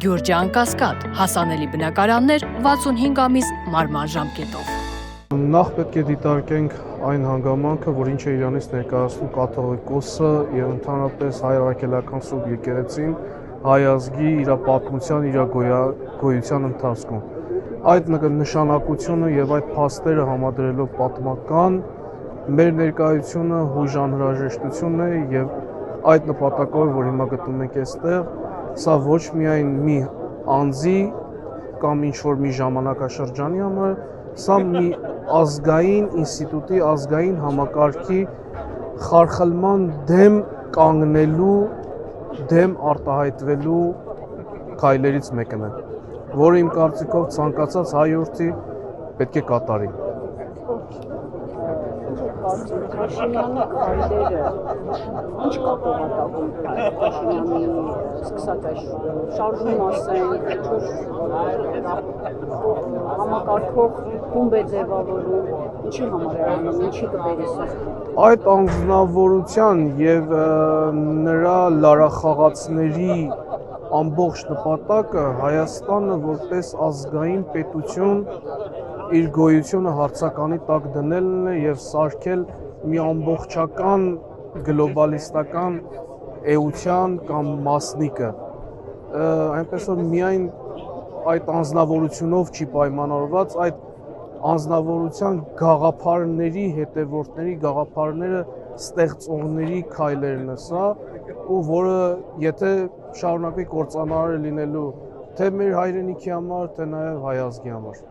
Գյուրջան Կասկադ, հասանելի բնակարաններ 65 ամիս մարման ժամկետով։ Նախ պետք է դիտարկենք այն հանգամանքը, որ ինչ է իրանից ներկայացնում կաթողիկոսը եւ ընդհանրապես հայ առաքելական Սուրբ եկեղեցին հայ ազգի իր պատմության, իր գոյության ընթացքում։ Այդ նշանակությունը եւ այդ փաստերը համադրելով պատմական մեր ներկայությունը հույժ անհրաժեշտություն է եւ այդ նպատակով, որ հիմա գտնվում ենք այստեղ, սա ոչ միայն մի անձի կամ ինչ-որ մի ժամանակաշրջանի համար, սա մի ազգային ինստիտուտի, ազգային համակարգի խարխլման դեմ կանգնելու, դեմ արտահայտվելու քայլերից մեկն է, որը իմ կարծիքով ցանկացած հայորդի պետք է կատարի։ Փաշինյանի քայլերը ինչ կապովատակում Փաշինյանի սկսած այս շարժում ասենք, համակարգող խումբ է ձևավորում, ինչի համար է անում, ինչի կբերի սա։ Այդ անձնավորության եւ նրա լարախաղացների ամբողջ նպատակը Հայաստանը որպես ազգային պետություն իր գոյությունը հարցականի տակ դնելն է եւ սարքել մի ամբողջական գլոբալիստական էության կամ մասնիկը, այնպես որ միայն այդ անձնավորությունով չի պայմանավորված, այդ անձնավորության գաղափարների հետևորդների, գաղափարները ստեղծողների քայլերն է սա, ու որը եթե շարունակվի կործանարը լինելու թե մեր հայրենիքի համար, թե նաեւ հայ ազգի համար։